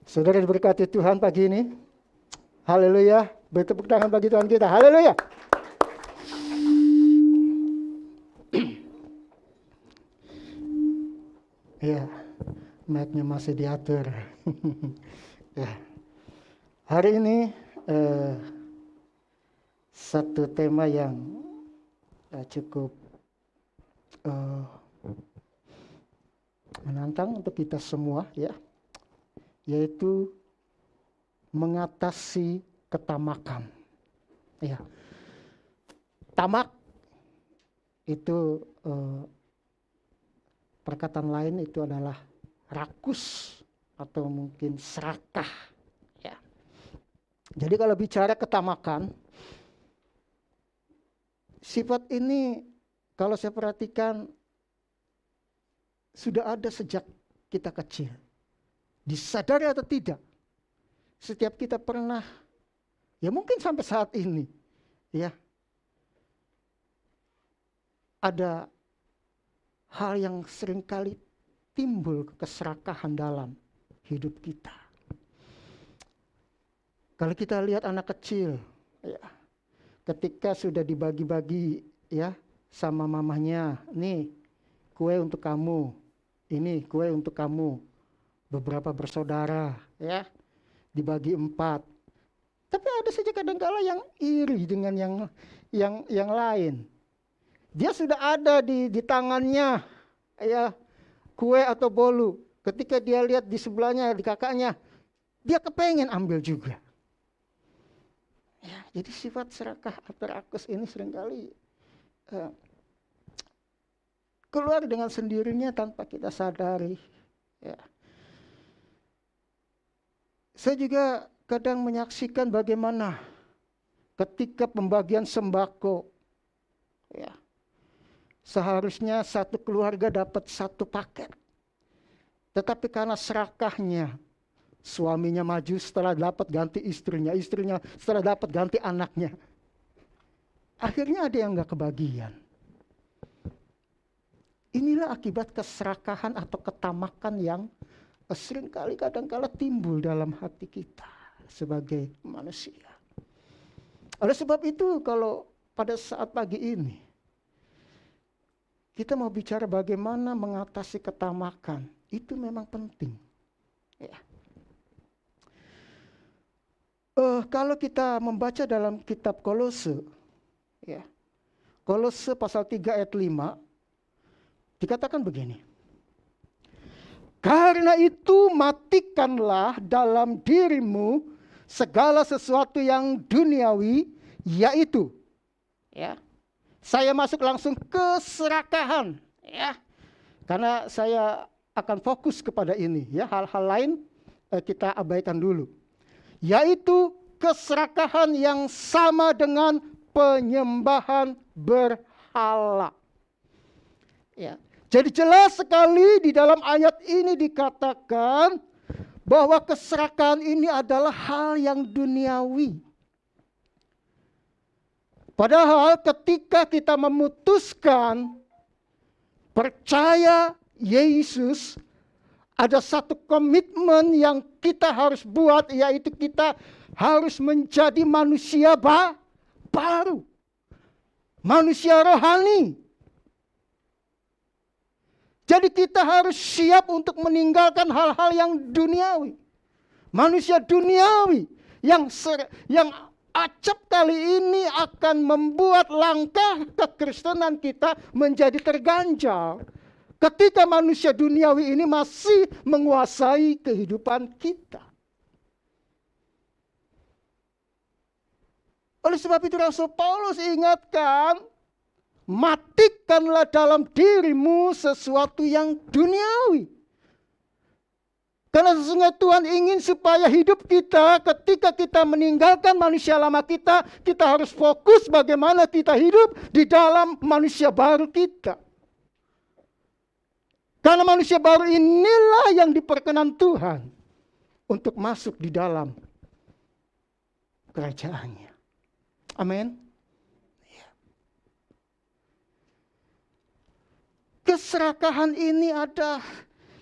Saudara diberkati Tuhan pagi ini. Haleluya. Bertepuk tangan bagi Tuhan kita. Haleluya. Ya, mic-nya masih diatur. Ya. Hari ini satu tema yang cukup menantang untuk kita semua, ya, yaitu mengatasi ketamakan. Ya, tamak itu perkataan lain itu adalah rakus atau mungkin serakah. Ya. Jadi kalau bicara ketamakan, sifat ini kalau saya perhatikan sudah ada sejak kita kecil. Disadari atau tidak, setiap kita pernah, ya mungkin sampai saat ini, ya, ada hal yang seringkali timbul keserakahan dalam hidup kita. Kalau kita lihat anak kecil, ya, ketika sudah dibagi-bagi, ya, sama mamahnya, nih kue untuk kamu, ini kue untuk kamu, beberapa bersaudara, ya, dibagi 4. Tapi ada saja kadang-kala yang iri dengan yang lain. Dia sudah ada di tangannya, ya, kue atau bolu. Ketika dia lihat di sebelahnya, di kakaknya, dia kepengen ambil juga. Ya, jadi sifat serakah atau rakus ini seringkali keluar dengan sendirinya tanpa kita sadari. Ya. Saya juga kadang menyaksikan bagaimana ketika pembagian sembako, ya, seharusnya satu keluarga dapat 1 paket. Tetapi karena serakahnya, suaminya maju setelah dapat ganti istrinya setelah dapat ganti anaknya. Akhirnya ada yang gak kebagian. Inilah akibat keserakahan atau ketamakan yang seringkali kadang-kala timbul dalam hati kita sebagai manusia. Oleh sebab itu, kalau pada saat pagi ini kita mau bicara bagaimana mengatasi ketamakan, itu memang penting. Ya. Kalau kita membaca dalam kitab Kolose, ya, Kolose pasal 3 ayat 5, dikatakan begini. Karena itu matikanlah dalam dirimu segala sesuatu yang duniawi, yaitu, ya, saya masuk langsung ke serakahan, ya, karena saya akan fokus kepada ini, ya, hal-hal lain kita abaikan dulu, yaitu keserakahan yang sama dengan penyembahan berhala. Ya. Jadi jelas sekali di dalam ayat ini dikatakan bahwa keserakahan ini adalah hal yang duniawi. Padahal ketika kita memutuskan percaya Yesus, ada satu komitmen yang kita harus buat, yaitu kita harus menjadi manusia baru. Manusia rohani. Jadi kita harus siap untuk meninggalkan hal-hal yang duniawi. Manusia duniawi yang acap kali ini akan membuat langkah kekristenan kita menjadi terganjal. Ketika manusia duniawi ini masih menguasai kehidupan kita. Oleh sebab itu Rasul Paulus ingatkan, matikanlah dalam dirimu sesuatu yang duniawi. Karena sesungguhnya Tuhan ingin supaya hidup kita ketika kita meninggalkan manusia lama kita harus fokus bagaimana kita hidup di dalam manusia baru kita. Karena manusia baru inilah yang diperkenan Tuhan untuk masuk di dalam kerajaannya. Amin. Keserakahan ini ada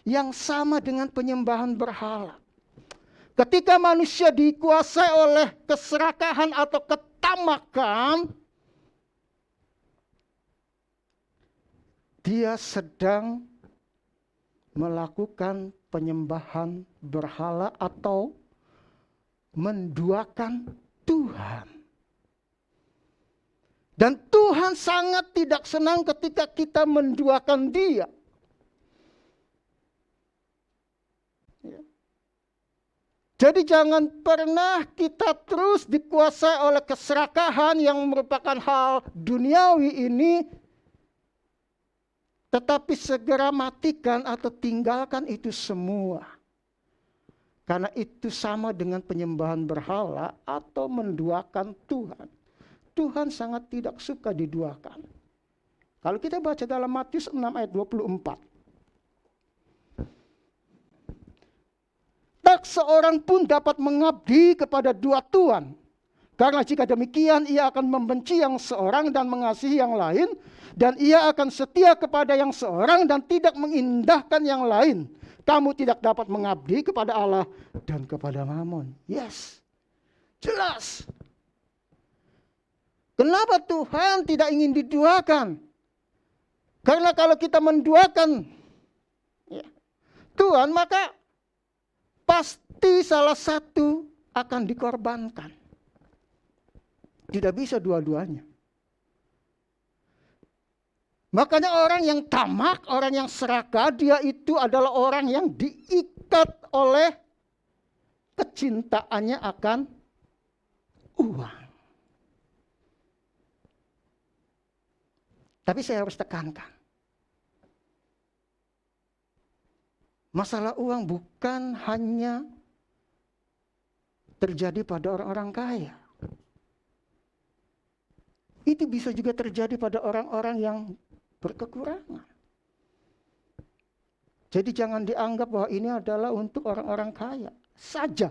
yang sama dengan penyembahan berhala. Ketika manusia dikuasai oleh keserakahan atau ketamakan, dia sedang melakukan penyembahan berhala atau menduakan Tuhan. Dan Tuhan sangat tidak senang ketika kita menduakan Dia. Jadi jangan pernah kita terus dikuasai oleh keserakahan yang merupakan hal duniawi ini, tetapi segera matikan atau tinggalkan itu semua. Karena itu sama dengan penyembahan berhala atau menduakan Tuhan. Tuhan sangat tidak suka diduakan. Kalau kita baca dalam Matius 6 ayat 24. Tak seorang pun dapat mengabdi kepada dua tuan. Karena jika demikian ia akan membenci yang seorang dan mengasihi yang lain. Dan ia akan setia kepada yang seorang dan tidak mengindahkan yang lain. Kamu tidak dapat mengabdi kepada Allah dan kepada Mammon. Yes, jelas. Kenapa Tuhan tidak ingin diduakan? Karena kalau kita menduakan Tuhan, maka pasti salah satu akan dikorbankan. Tidak bisa dua-duanya. Makanya orang yang tamak, orang yang serakah, dia itu adalah orang yang diikat oleh kecintaannya akan uang. Tapi saya harus tekankan. Masalah uang bukan hanya terjadi pada orang-orang kaya. Itu bisa juga terjadi pada orang-orang yang berkekurangan. Jadi jangan dianggap bahwa ini adalah untuk orang-orang kaya saja.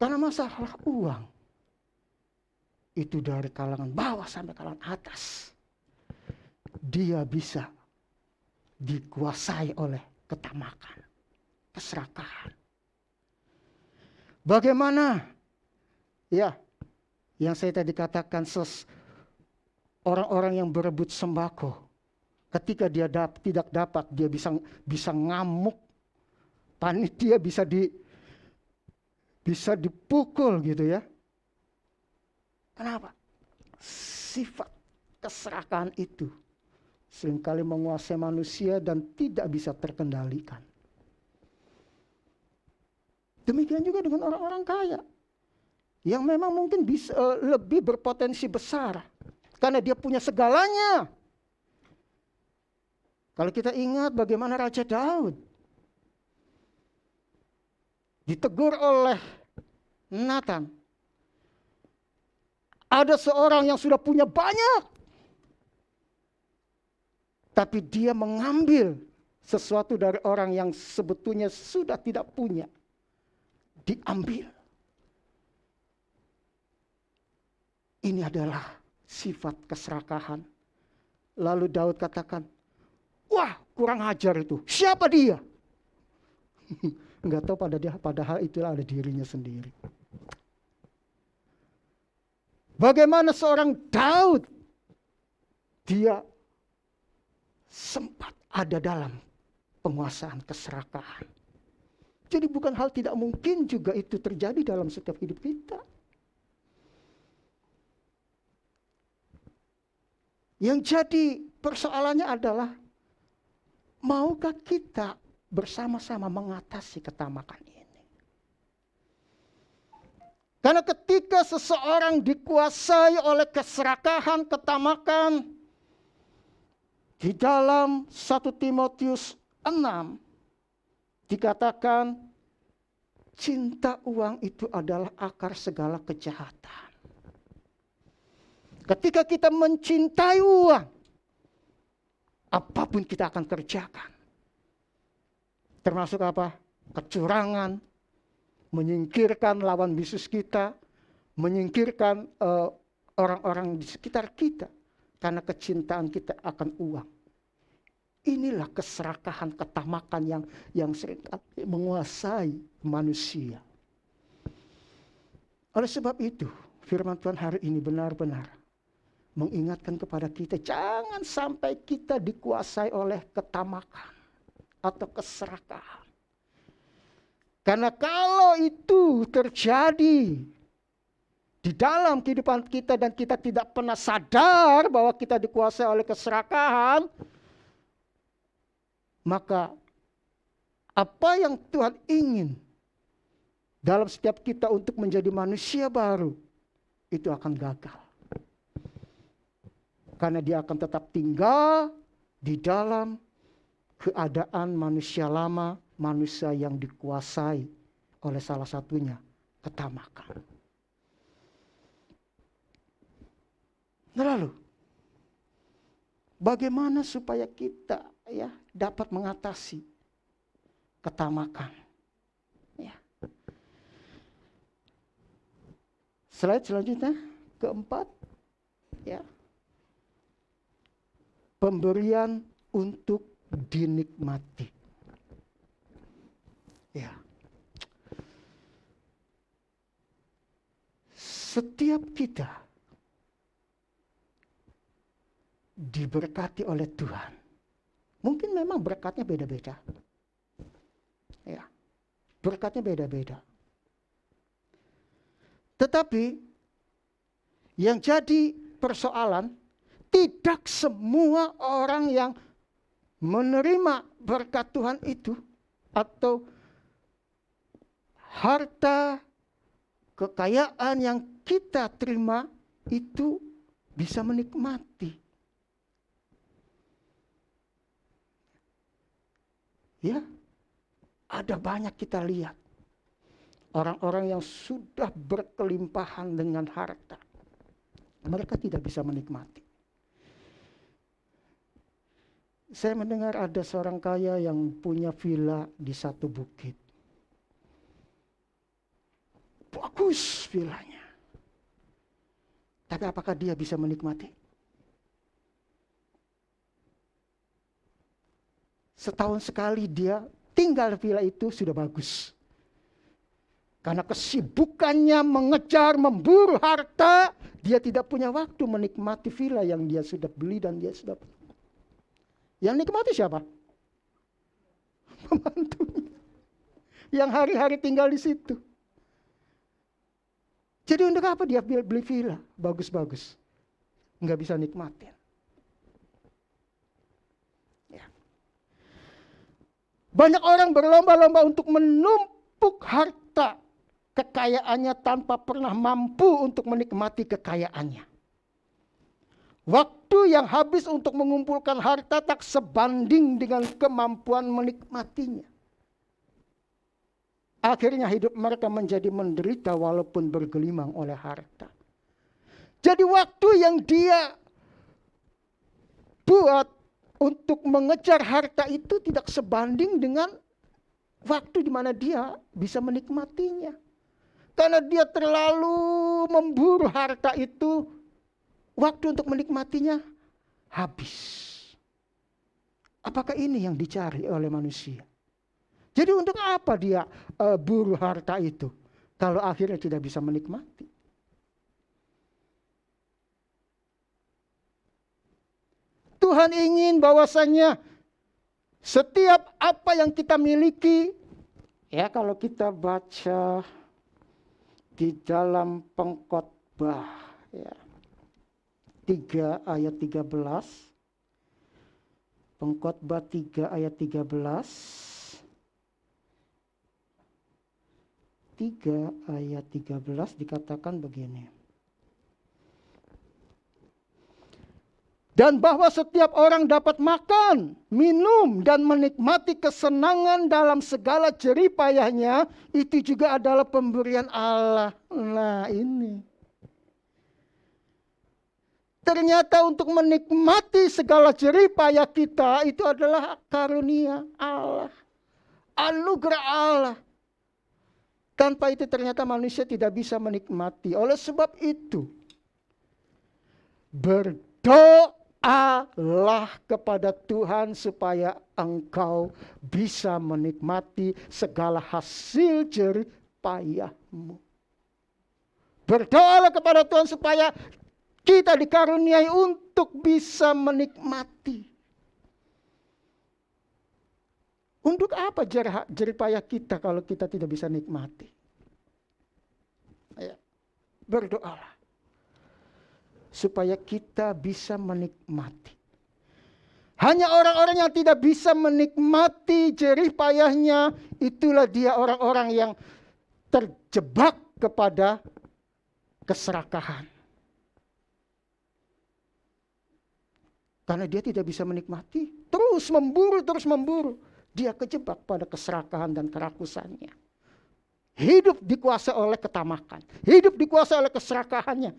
Karena masalah uang itu dari kalangan bawah sampai kalangan atas. Dia bisa dikuasai oleh ketamakan, keserakahan. Bagaimana? Ya, yang saya tadi katakan, orang-orang yang berebut sembako, ketika dia tidak dapat, dia bisa ngamuk, panitia bisa dipukul gitu ya. Kenapa? Sifat keserakahan itu seringkali menguasai manusia dan tidak bisa terkendalikan. Demikian juga dengan orang-orang kaya yang memang mungkin bisa lebih berpotensi besar karena dia punya segalanya. Kalau kita ingat bagaimana Raja Daud ditegur oleh Nathan. Ada seorang yang sudah punya banyak, tapi dia mengambil sesuatu dari orang yang sebetulnya sudah tidak punya. Diambil. Ini adalah sifat keserakahan. Lalu Daud katakan, wah kurang ajar itu. Siapa dia? Enggak tahu padahal itulah ada dirinya sendiri. Bagaimana seorang Daud, dia sempat ada dalam penguasaan keserakahan. Jadi bukan hal tidak mungkin juga itu terjadi dalam setiap hidup kita. Yang jadi persoalannya adalah, maukah kita bersama-sama mengatasi ketamakan ini? Karena ketika seseorang dikuasai oleh keserakahan, ketamakan, di dalam 1 Timotius 6 dikatakan cinta uang itu adalah akar segala kejahatan. Ketika kita mencintai uang, apapun kita akan kerjakan. Termasuk apa? Kecurangan, menyingkirkan lawan bisnis kita, menyingkirkan orang-orang di sekitar kita karena kecintaan kita akan uang. Inilah keserakahan, ketamakan yang sering menguasai manusia. Oleh sebab itu, firman Tuhan hari ini benar-benar mengingatkan kepada kita, jangan sampai kita dikuasai oleh ketamakan atau keserakahan. Karena kalau itu terjadi di dalam kehidupan kita dan kita tidak pernah sadar bahwa kita dikuasai oleh keserakahan, maka apa yang Tuhan ingin dalam setiap kita untuk menjadi manusia baru, itu akan gagal. Karena dia akan tetap tinggal di dalam keadaan manusia lama, manusia yang dikuasai oleh salah satunya ketamakan. Nah lalu, bagaimana supaya kita dapat mengatasi ketamakan? Ya. Slide selanjutnya, keempat, ya. Pemberian untuk dinikmati. Ya. Setiap kita diberkati oleh Tuhan. Mungkin memang berkatnya beda-beda. Ya. Berkatnya beda-beda. Tetapi yang jadi persoalan, tidak semua orang yang menerima berkat Tuhan itu atau harta kekayaan yang kita terima itu bisa menikmati. Ya, ada banyak kita lihat orang-orang yang sudah berkelimpahan dengan harta. Mereka tidak bisa menikmati. Saya mendengar ada seorang kaya yang punya villa di satu bukit. Bagus villanya. Tapi apakah dia bisa menikmati? Setahun sekali dia tinggal di villa itu sudah bagus. Karena kesibukannya mengejar, memburu harta, dia tidak punya waktu menikmati villa yang dia sudah beli dan dia sudah. Yang nikmati siapa? Pembantunya. Yang hari-hari tinggal di situ. Jadi untuk apa dia beli villa bagus-bagus? Nggak bisa nikmatin. Ya. Banyak orang berlomba-lomba untuk menumpuk harta kekayaannya tanpa pernah mampu untuk menikmati kekayaannya. Waktu yang habis untuk mengumpulkan harta tak sebanding dengan kemampuan menikmatinya. Akhirnya hidup mereka menjadi menderita walaupun bergelimang oleh harta. Jadi waktu yang dia buat untuk mengejar harta itu tidak sebanding dengan waktu di mana dia bisa menikmatinya. Karena dia terlalu memburu harta itu, waktu untuk menikmatinya habis. Apakah ini yang dicari oleh manusia? Jadi untuk apa dia buru harta itu kalau akhirnya tidak bisa menikmati? Tuhan ingin bahwasannya setiap apa yang kita miliki, ya kalau kita baca di dalam Pengkhotbah ya, 3 ayat 13. Pengkhotbah 3 ayat 13. 3 ayat 13 dikatakan begini. Dan bahwa setiap orang dapat makan, minum, dan menikmati kesenangan dalam segala jerih payahnya, itu juga adalah pemberian Allah. Nah ini. Ternyata untuk menikmati segala jerih payah kita, itu adalah karunia Allah. Anugerah Allah. Tanpa itu ternyata manusia tidak bisa menikmati. Oleh sebab itu, berdoa berdoalah kepada Tuhan supaya engkau bisa menikmati segala hasil jerih payahmu. Berdoalah kepada Tuhan supaya kita dikaruniai untuk bisa menikmati. Untuk apa jerih payah kita kalau kita tidak bisa nikmati? Ya, berdoalah supaya kita bisa menikmati. Hanya orang-orang yang tidak bisa menikmati jerih payahnya, itulah dia orang-orang yang terjebak kepada keserakahan. Karena dia tidak bisa menikmati, terus memburu. Dia kejebak pada keserakahan dan kerakusannya. Hidup dikuasai oleh ketamakan. Hidup dikuasai oleh keserakahannya.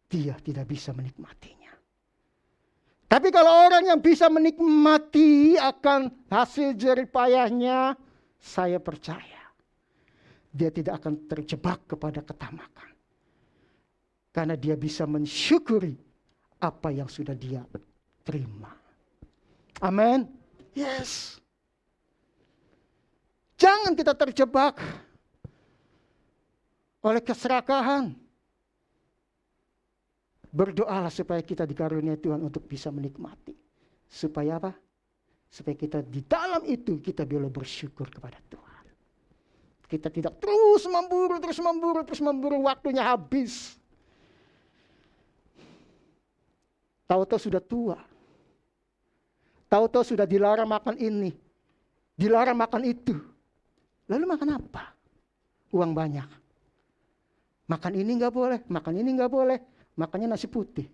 Dia tidak bisa menikmatinya. Tapi kalau orang yang bisa menikmati akan hasil jerih payahnya, saya percaya dia tidak akan terjebak kepada ketamakan. Karena dia bisa mensyukuri apa yang sudah dia terima. Amin. Yes. Jangan kita terjebak oleh keserakahan. Berdoalah supaya kita dikaruniai Tuhan untuk bisa menikmati. Supaya apa? Supaya kita di dalam itu kita boleh bersyukur kepada Tuhan. Kita tidak terus memburu, waktunya habis. Tahu-tahu sudah tua. Tahu-tahu sudah dilarang makan ini. Dilarang makan itu. Lalu makan apa? Uang banyak. Makan ini nggak boleh, makan ini nggak boleh. Makannya nasi putih.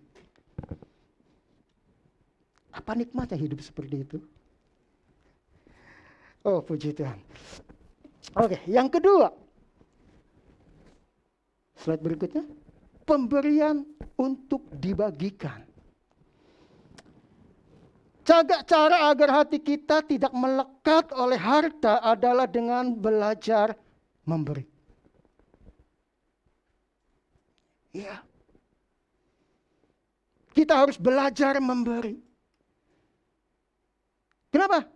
Apa nikmatnya hidup seperti itu? Oh, puji Tuhan. Oke, yang kedua. Slide berikutnya. Pemberian untuk dibagikan. Cara agar hati kita tidak melekat oleh harta adalah dengan belajar memberi. Ya. Kita harus belajar memberi. Kenapa?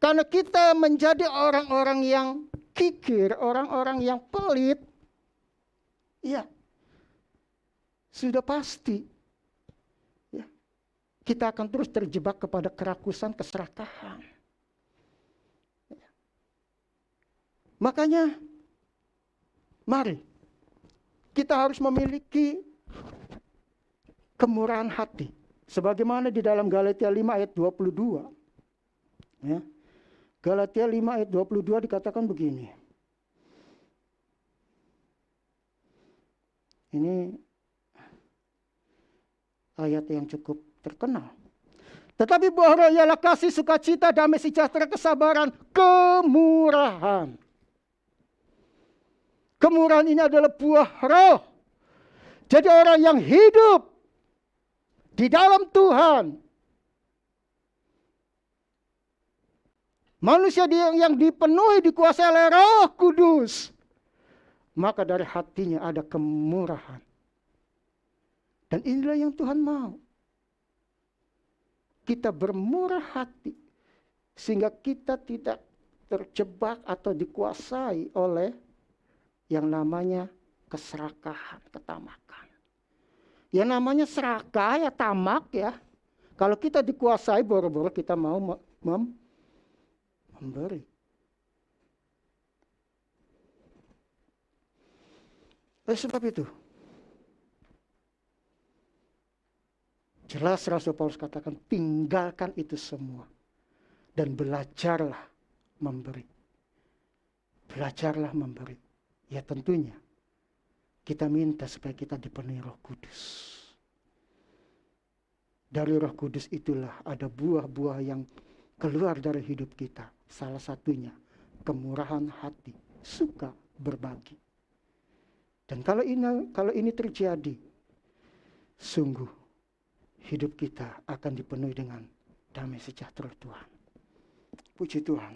Karena kita menjadi orang-orang yang kikir, orang-orang yang pelit. Ya. Sudah pasti. Ya. Kita akan terus terjebak kepada kerakusan, keserakahan. Ya. Makanya, mari kita harus memiliki kemurahan hati. Sebagaimana di dalam Galatia 5 ayat 22. Ya. Galatia 5 ayat 22 dikatakan begini. Ini ayat yang cukup terkenal. Tetapi buah roh ialah kasih, sukacita, damai sejahtera, kesabaran, kemurahan. Kemurahan ini adalah buah roh. Jadi orang yang hidup di dalam Tuhan, manusia yang dipenuhi, dikuasai oleh Roh Kudus, maka dari hatinya ada kemurahan. Dan inilah yang Tuhan mau. Kita bermurah hati, sehingga kita tidak terjebak atau dikuasai oleh yang namanya keserakahan, ketamakan. Yang namanya serakah ya tamak ya. Kalau kita dikuasai, boro-boro kita mau memberi. Oleh sebab itu, jelas Rasul Paulus katakan, tinggalkan itu semua dan belajarlah memberi. Belajarlah memberi. Ya tentunya kita minta supaya kita dipenuhi Roh Kudus. Dari Roh Kudus itulah ada buah-buah yang keluar dari hidup kita. Salah satunya kemurahan hati, suka berbagi. Dan kalau ini terjadi, sungguh hidup kita akan dipenuhi dengan damai sejahtera Tuhan. Puji Tuhan.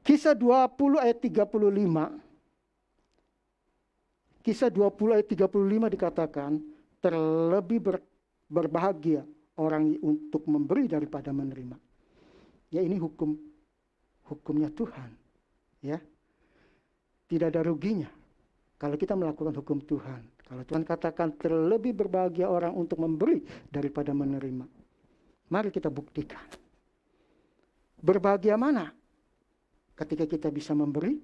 Kisah 20 ayat 35. Kisah 20 ayat 35 dikatakan, terlebih berbahagia orang untuk memberi daripada menerima. Ya, ini hukumnya Tuhan. Ya, tidak ada ruginya kalau kita melakukan hukum Tuhan. Kalau Tuhan katakan terlebih berbahagia orang untuk memberi daripada menerima. Mari kita buktikan. Berbahagia mana? Ketika kita bisa memberi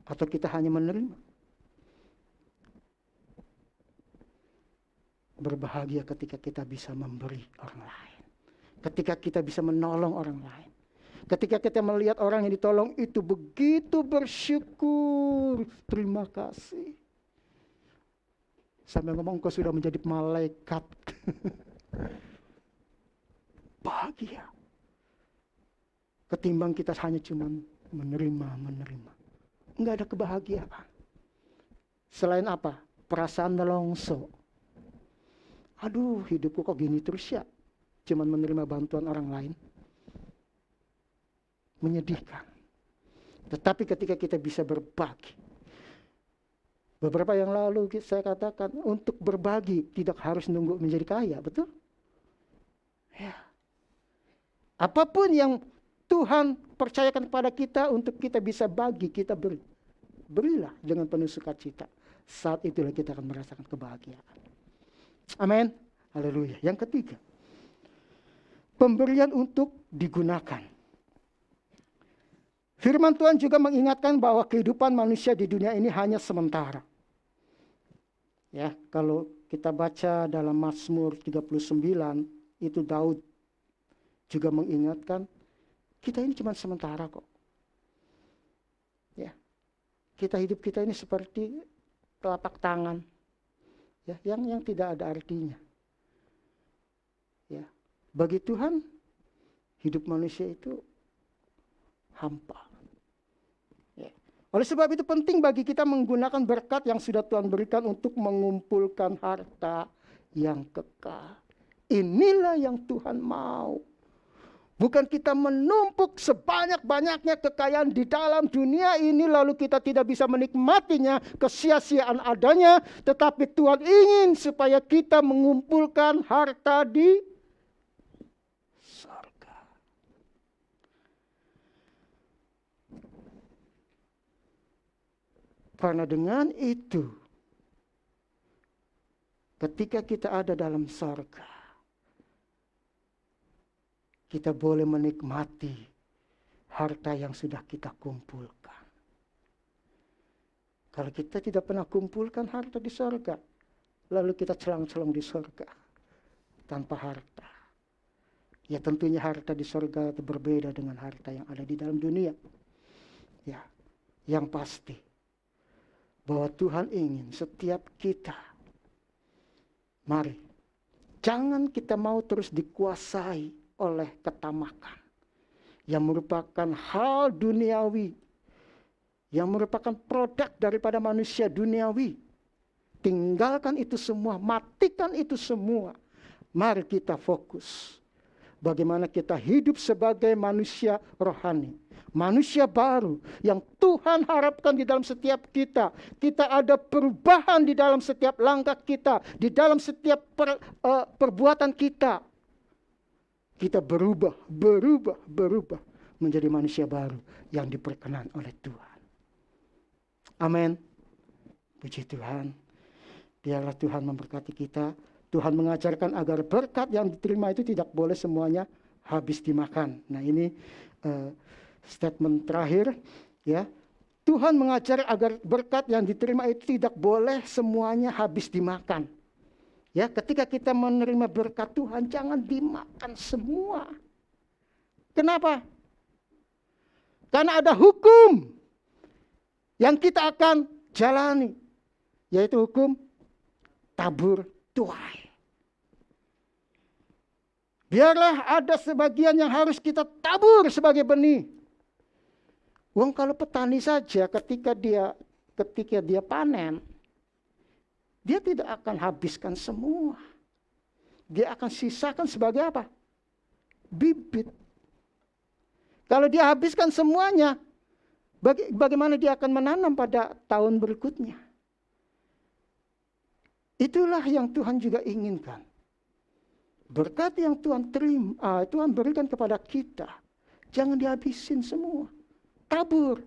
atau kita hanya menerima? Berbahagia ketika kita bisa memberi orang lain. Ketika kita bisa menolong orang lain. Ketika kita melihat orang yang ditolong itu begitu bersyukur. Terima kasih. Sampai ngomong engkau sudah menjadi malaikat. Bahagia. Ketimbang kita hanya cuma menerima. Enggak ada kebahagiaan. Selain apa? Perasaan nelongso. Aduh, hidupku kok gini terus ya. Cuman menerima bantuan orang lain. Menyedihkan. Tetapi ketika kita bisa berbagi. Beberapa yang lalu saya katakan, untuk berbagi tidak harus nunggu menjadi kaya, betul? Ya. Apapun yang Tuhan percayakan kepada kita untuk kita bisa bagi, kita beri. Berilah dengan penuh sukacita. Saat itulah kita akan merasakan kebahagiaan. Amin. Haleluya. Yang ketiga, pemberian untuk digunakan. Firman Tuhan juga mengingatkan bahwa kehidupan manusia di dunia ini hanya sementara. Ya, kalau kita baca dalam Mazmur 39, itu Daud juga mengingatkan, kita ini cuma sementara kok. Ya. Hidup kita ini seperti telapak tangan. Ya, yang tidak ada artinya. Ya. Bagi Tuhan, hidup manusia itu hampa. Oleh sebab itu penting bagi kita menggunakan berkat yang sudah Tuhan berikan untuk mengumpulkan harta yang kekal. Inilah yang Tuhan mau. Bukan kita menumpuk sebanyak-banyaknya kekayaan di dalam dunia ini lalu kita tidak bisa menikmatinya, kesia-siaan adanya. Tetapi Tuhan ingin supaya kita mengumpulkan harta di surga. Karena dengan itu, ketika kita ada dalam surga, kita boleh menikmati harta yang sudah kita kumpulkan. Kalau kita tidak pernah kumpulkan harta di surga, lalu kita celang-celang di surga tanpa harta. Ya tentunya harta di surga itu berbeda dengan harta yang ada di dalam dunia. Ya, yang pasti bahwa Tuhan ingin setiap kita, mari, jangan kita mau terus dikuasai oleh ketamakan yang merupakan hal duniawi, yang merupakan produk daripada manusia duniawi. Tinggalkan itu semua, matikan itu semua. Mari kita fokus bagaimana kita hidup sebagai manusia rohani. Manusia baru yang Tuhan harapkan di dalam setiap kita. Kita ada perubahan di dalam setiap langkah kita. Di dalam setiap perbuatan kita. Kita berubah menjadi manusia baru yang diperkenan oleh Tuhan. Amin. Puji Tuhan. Biarlah Tuhan memberkati kita. Tuhan mengajarkan agar berkat yang diterima itu tidak boleh semuanya habis dimakan. Nah ini statement terakhir, ya. Tuhan mengajar agar berkat yang diterima itu tidak boleh semuanya habis dimakan. Ya, ketika kita menerima berkat Tuhan jangan dimakan semua. Kenapa? Karena ada hukum yang kita akan jalani, yaitu hukum tabur tuai. Biarlah ada sebagian yang harus kita tabur sebagai benih. Wong kalau petani saja ketika dia panen, dia tidak akan habiskan semua. Dia akan sisakan sebagai apa? Bibit. Kalau dia habiskan semuanya, bagaimana dia akan menanam pada tahun berikutnya? Itulah yang Tuhan juga inginkan. Berkat yang Tuhan berikan kepada kita, jangan dihabisin semua. Tabur.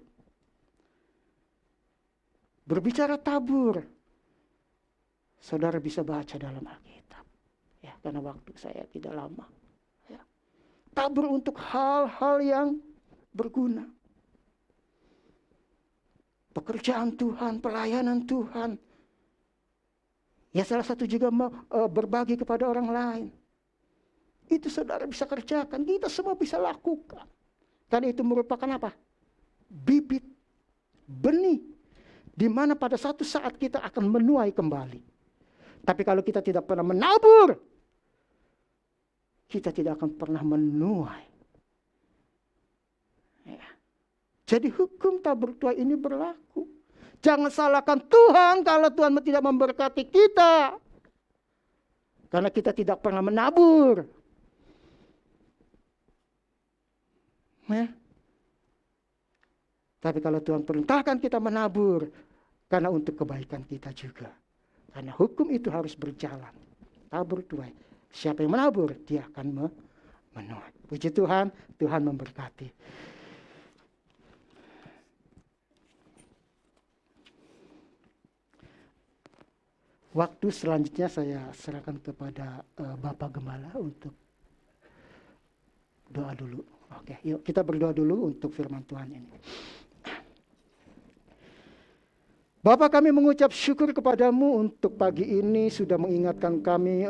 Berbicara tabur, saudara bisa baca dalam Alkitab. Ya, karena waktu saya tidak lama. Ya. Tabur untuk hal-hal yang berguna. Pekerjaan Tuhan, pelayanan Tuhan. Ya, salah satu juga berbagi kepada orang lain. Itu saudara bisa kerjakan, kita semua bisa lakukan. Karena itu merupakan apa? Bibit, benih, di mana pada satu saat kita akan menuai kembali. Tapi kalau kita tidak pernah menabur, kita tidak akan pernah menuai. Ya. Jadi hukum tabur tuai ini berlaku. Jangan salahkan Tuhan kalau Tuhan tidak memberkati kita. Karena kita tidak pernah menabur. Ya. Tapi kalau Tuhan perintahkan kita menabur, karena untuk kebaikan kita juga. Karena hukum itu harus berjalan. Tabur tuai. Siapa yang menabur, dia akan menuai. Puji Tuhan, Tuhan memberkati. Waktu selanjutnya saya serahkan kepada Bapak Gembala untuk doa dulu. Oke, yuk kita berdoa dulu untuk firman Tuhan ini. Bapak, kami mengucap syukur kepadamu untuk pagi ini sudah mengingatkan kami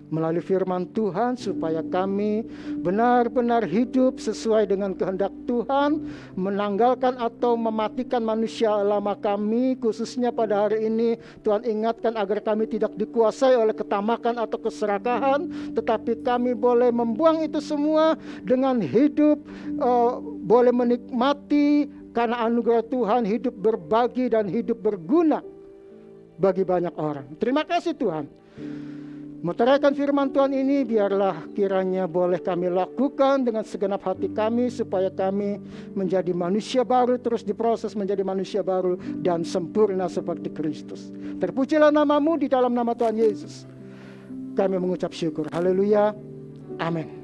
melalui firman Tuhan supaya kami benar-benar hidup sesuai dengan kehendak Tuhan, menanggalkan atau mematikan manusia lama kami, khususnya pada hari ini Tuhan ingatkan agar kami tidak dikuasai oleh ketamakan atau keserakahan, tetapi kami boleh membuang itu semua dengan hidup, boleh menikmati karena anugerah Tuhan hidup berbagi dan hidup berguna bagi banyak orang. Terima kasih Tuhan. Meteraikan firman Tuhan ini biarlah kiranya boleh kami lakukan dengan segenap hati kami supaya kami menjadi manusia baru, terus diproses menjadi manusia baru dan sempurna seperti Kristus. Terpujilah namamu di dalam nama Tuhan Yesus. Kami mengucap syukur. Haleluya. Amin.